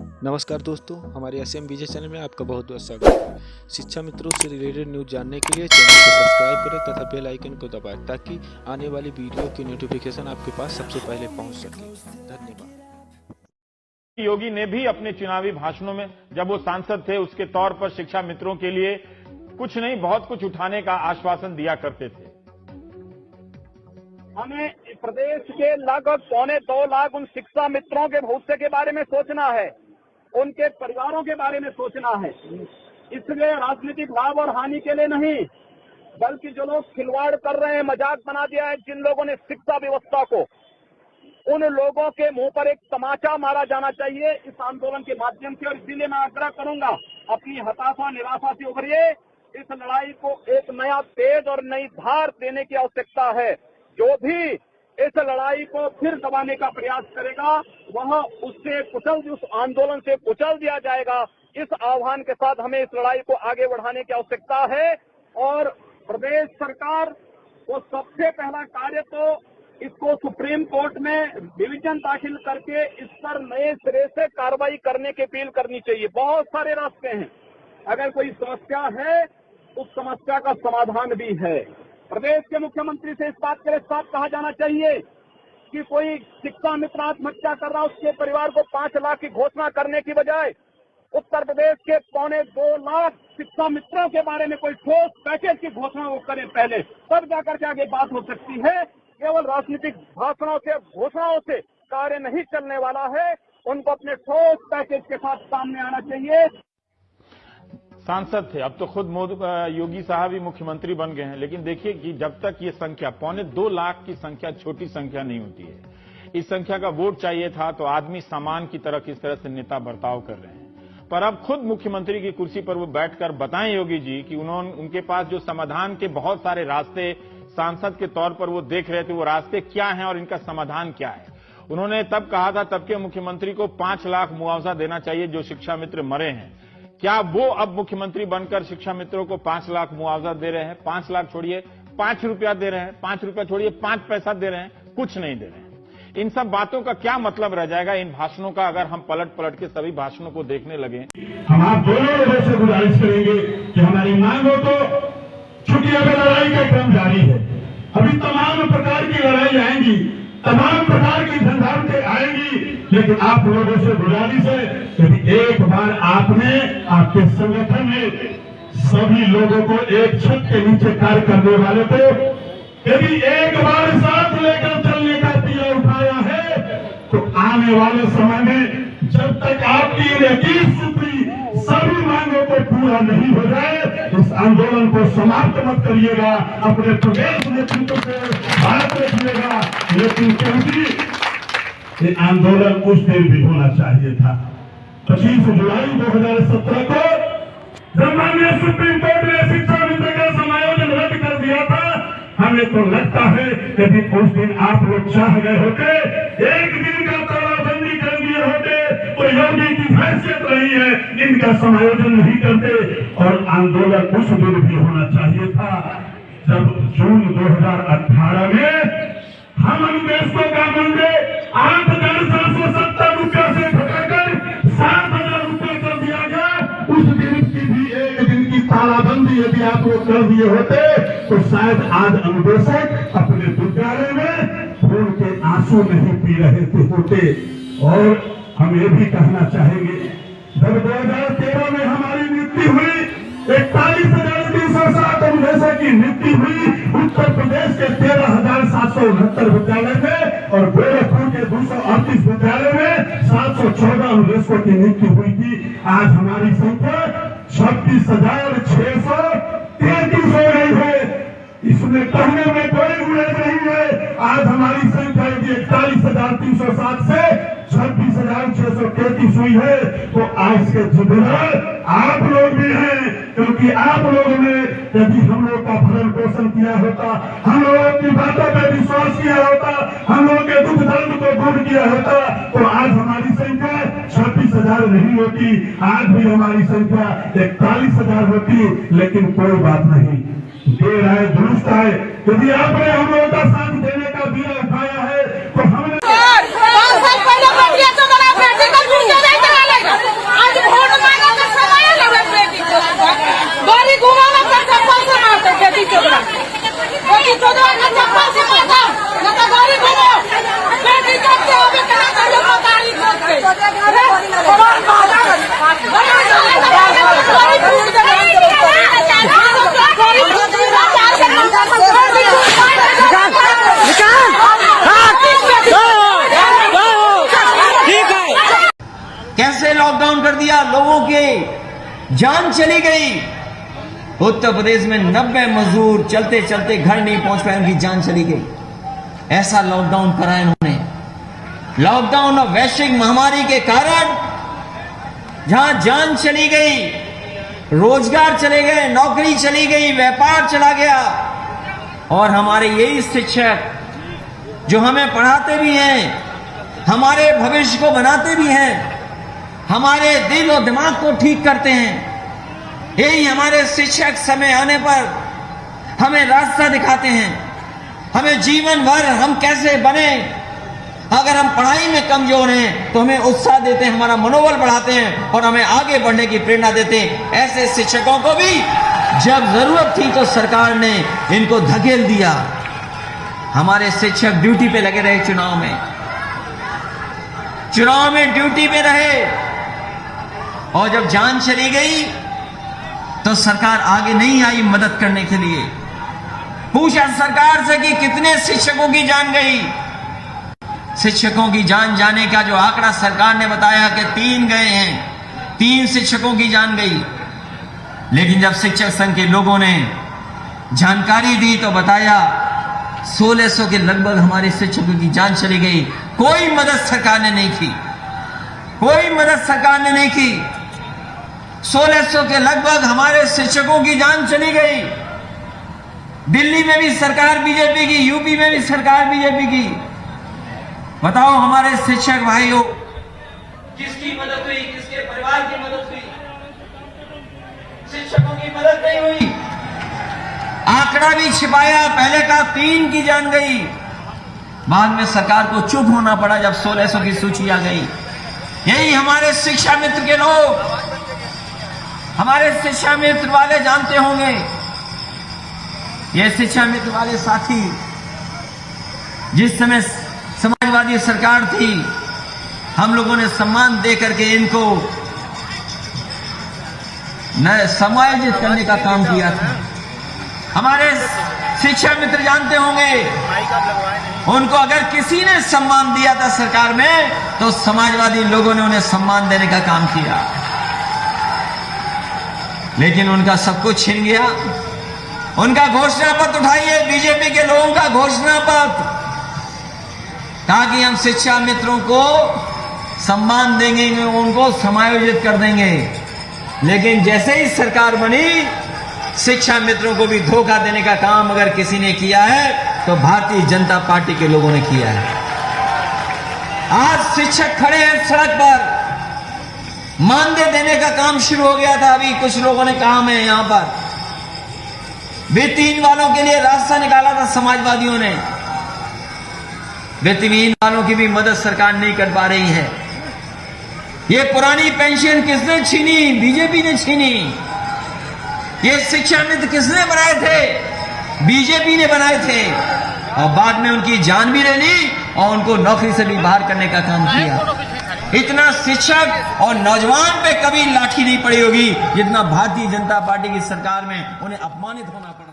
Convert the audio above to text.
नमस्कार दोस्तों, हमारे एसएम विजय चैनल में आपका बहुत बहुत स्वागत है। शिक्षा मित्रों से रिलेटेड न्यूज़ जानने के लिए चैनल को सब्सक्राइब करें तथा बेल आइकन को दबाएं ताकि आने वाली वीडियो की नोटिफिकेशन आपके पास सबसे पहले पहुंच सके। धन्यवाद। योगी ने भी अपने चुनावी भाषणों में जब वो सांसद थे उसके तौर पर शिक्षा मित्रों के लिए कुछ नहीं बहुत कुछ उठाने का आश्वासन दिया करते थे। हमें प्रदेश के लगभग 2.25 लाख उन शिक्षा मित्रों के भविष्य के बारे में सोचना है, उनके परिवारों के बारे में सोचना है। इसलिए राजनीतिक लाभ और हानि के लिए नहीं, बल्कि जो लोग खिलवाड़ कर रहे हैं, मजाक बना दिया है जिन लोगों ने शिक्षा व्यवस्था को, उन लोगों के मुंह पर एक तमाचा मारा जाना चाहिए इस आंदोलन के माध्यम से। और इसीलिए मैं आग्रह करूंगा, अपनी हताशा निराशा से उभरिए, इस लड़ाई को एक नया तेज और नई धार देने की आवश्यकता है। जो भी इस लड़ाई को फिर दबाने का प्रयास करेगा वह उस आंदोलन से कुचल दिया जाएगा। इस आह्वान के साथ हमें इस लड़ाई को आगे बढ़ाने की आवश्यकता है। और प्रदेश सरकार को सबसे पहला कार्य तो इसको सुप्रीम कोर्ट में डिवीजन दाखिल करके इस पर नए सिरे से कार्रवाई करने की अपील करनी चाहिए। बहुत सारे रास्ते हैं, अगर कोई समस्या है उस समस्या का समाधान भी है। प्रदेश के मुख्यमंत्री से इस बात के लिए साफ कहा जाना चाहिए कि कोई शिक्षा मित्र आत्महत्या कर रहा है, उसके परिवार को 5 लाख की घोषणा करने की बजाय उत्तर प्रदेश के 2.25 लाख शिक्षा मित्रों के बारे में कोई ठोस पैकेज की घोषणा वो करें पहले, तब जाकर के आगे बात हो सकती है। केवल राजनीतिक भाषणों से, घोषणाओं से कार्य नहीं चलने वाला है। उनको अपने ठोस पैकेज के साथ सामने आना चाहिए। सांसद थे, अब तो खुद योगी साहब ही मुख्यमंत्री बन गए हैं। लेकिन देखिए कि जब तक ये संख्या 2.25 लाख की संख्या छोटी संख्या नहीं होती है। इस संख्या का वोट चाहिए था तो आदमी सामान की तरह किस तरह से नेता बर्ताव कर रहे हैं। पर अब खुद मुख्यमंत्री की कुर्सी पर वो बैठकर बताएं योगी जी कि उनके पास जो समाधान के बहुत सारे रास्ते सांसद के तौर पर वो देख रहे थे, वो रास्ते क्या हैं और इनका समाधान क्या है। उन्होंने तब कहा था, तब के मुख्यमंत्री को 5 लाख मुआवजा देना चाहिए जो शिक्षा मित्र मरे हैं। क्या वो अब मुख्यमंत्री बनकर शिक्षा मित्रों को 5 लाख मुआवजा दे रहे हैं? 5 लाख छोड़िए 5 रुपया दे रहे हैं, 5 रुपया छोड़िए 5 पैसा दे रहे हैं, कुछ नहीं दे रहे हैं। इन सब बातों का क्या मतलब रह जाएगा इन भाषणों का अगर हम पलट पलट के सभी भाषणों को देखने लगे। हम आप दोनों लोगों से गुजारिश करेंगे कि हमारी मांगों तो छुट्टियों में लड़ाई का क्रम जारी है। अभी तमाम प्रकार की लड़ाई आएंगी, तमाम प्रकार की झंझारतें आएंगी, लेकिन आप लोगों से गुजारिश है कि एक बार आपने आपके संगठन में सभी लोगों को एक छत के नीचे कार्य करने वाले को यदि एक बार साथ लेकर चलने का दिया उठाया है तो आने वाले समय में जब तक आपकी 21 सूत्री सभी मांगों को पूरा नहीं हो जाए इस आंदोलन को समाप्त मत करिएगा। अपने प्रदेश नेतृत्व से बात रखिएगा। लेकिन क्योंकि ये आंदोलन उस दिन भी होना चाहिए था। 25 जुलाई 2017 को जब माननीय सुप्रीम कोर्ट ने शिक्षा मित्र का समायोजन रद्द कर दिया था, हमें तो लगता है यदि उस दिन आप लोग चाह गए होते, एक दिन का तालाबंदी कर दिए होते तो योगी की हैसियत रही है, इनका समायोजन नहीं करते। और आंदोलन उस दिन भी होना चाहिए था जब जून 2018 में हम अनुदेशकों का मूल्य 8,770 रुपया से घटाकर 7,000 रुपये कर दिया गया। उस दिन की भी एक दिन की तालाबंदी यदि आप लोग कर दिए होते तो शायद आज अनुदेशक अपने विद्यालय में खून के आंसू नहीं पी रहे थे होते। और हम ये भी कहना चाहेंगे, जब 2013 में हमारी मृत्यु हुई, 41,307 अनुदेशक की मृत्यु हुई उत्तर प्रदेश के 13,769 विद्यालय में और गोरखपुर के 238 विद्यालय में 714 अनुदेशकों की मृत्यु हुई थी। आज हमारी संख्या 26,633 हो गई है। इसमें कहने में कोई गुरेज नहीं है। आज हमारी संख्या यदि 41,307 से 26,633 हुई है तो आज के जिम्मेदार आप लोग भी हैं, क्योंकि आप लोगों ने यदि हम लोग का भरण पोषण किया होता, हम लोगों की बातों पर विश्वास किया होता, हम लोगों के दुख दर्द को दूर किया होता तो आज हमारी संख्या 26,000 नहीं होती, आज भी हमारी संख्या 41,000 होती। लेकिन कोई बात नहीं, देर आए दुरुस्त आए। यदि आपने हम लोगों का साथ देने का बीड़ा उठाया है तो हमने कैसे लॉकडाउन कर दिया, लोगों की जान चली गई। उत्तर प्रदेश में 90 मजदूर चलते चलते घर नहीं पहुंच पाए, उनकी जान चली गई। ऐसा लॉकडाउन करा इन्होंने। लॉकडाउन और वैश्विक महामारी के कारण जहां जान चली गई, रोजगार चले गए, नौकरी चली गई, व्यापार चला गया, और हमारे यही शिक्षक जो हमें पढ़ाते भी हैं, हमारे भविष्य को बनाते भी हैं, हमारे दिल और दिमाग को ठीक करते हैं, यही हमारे शिक्षक समय आने पर हमें रास्ता दिखाते हैं, हमें जीवन भर हम कैसे बने। अगर हम पढ़ाई में कमजोर हैं तो हमें उत्साह देते हैं, हमारा मनोबल बढ़ाते हैं और हमें आगे बढ़ने की प्रेरणा देते हैं। ऐसे शिक्षकों को भी जब जरूरत थी तो सरकार ने इनको धकेल दिया। हमारे शिक्षक ड्यूटी पे लगे रहे, चुनाव में ड्यूटी पे रहे, और जब जान चली गई तो सरकार आगे नहीं आई मदद करने के लिए। पूछा सरकार से कि कितने शिक्षकों की जान गई। शिक्षकों की जान जाने का जो आंकड़ा सरकार ने बताया कि 3 गए हैं, 3 शिक्षकों की जान गई। लेकिन जब शिक्षक संघ के लोगों ने जानकारी दी तो बताया 1600 के लगभग हमारे शिक्षकों की जान चली गई। कोई मदद सरकार ने नहीं की, कोई मदद सरकार ने नहीं की। 1600 के लगभग हमारे शिक्षकों की जान चली गई। दिल्ली में भी सरकार बीजेपी की, यूपी में भी सरकार बीजेपी की। बताओ हमारे शिक्षक भाइयों, किसकी मदद हुई, किसके परिवार की मदद हुई? शिक्षकों की मदद नहीं हुई। आंकड़ा भी छिपाया, पहले का 3 की जान गई, बाद में सरकार को चुप होना पड़ा जब 1600 की सूची आ गई। यही हमारे शिक्षा मित्र के लोग, हमारे शिक्षा मित्र वाले जानते होंगे, ये शिक्षा मित्र वाले साथी जिस समय समाजवादी सरकार थी, हम लोगों ने सम्मान दे करके इनको समायोजित करने का काम किया था। हमारे शिक्षा मित्र जानते होंगे, उनको अगर किसी ने सम्मान दिया था सरकार में तो समाजवादी लोगों ने उन्हें सम्मान देने का काम किया। लेकिन उनका सब कुछ छिन गया। उनका घोषणा पत्र उठाइए, बीजेपी के लोगों का घोषणा पत्र, ताकि हम शिक्षा मित्रों को सम्मान देंगे, उनको समायोजित कर देंगे। लेकिन जैसे ही सरकार बनी, शिक्षा मित्रों को भी धोखा देने का काम अगर किसी ने किया है तो भारतीय जनता पार्टी के लोगों ने किया है। आज शिक्षक खड़े हैं सड़क पर, मानदेय देने का काम शुरू हो गया था। अभी कुछ लोगों ने काम है यहां पर, वित्तहीन वालों के लिए रास्ता निकाला था समाजवादियों ने। वित्तहीन वालों की भी मदद सरकार नहीं कर पा रही है। ये पुरानी पेंशन किसने छीनी? बीजेपी ने छीनी। ये शिक्षा मित्र किसने बनाए थे? बीजेपी ने बनाए थे, और बाद में उनकी जान भी ले ली और उनको नौकरी से भी बाहर करने का काम किया। इतना शिक्षक और नौजवान पे कभी लाठी नहीं पड़ी होगी जितना भारतीय जनता पार्टी की सरकार में उन्हें अपमानित होना पड़ा।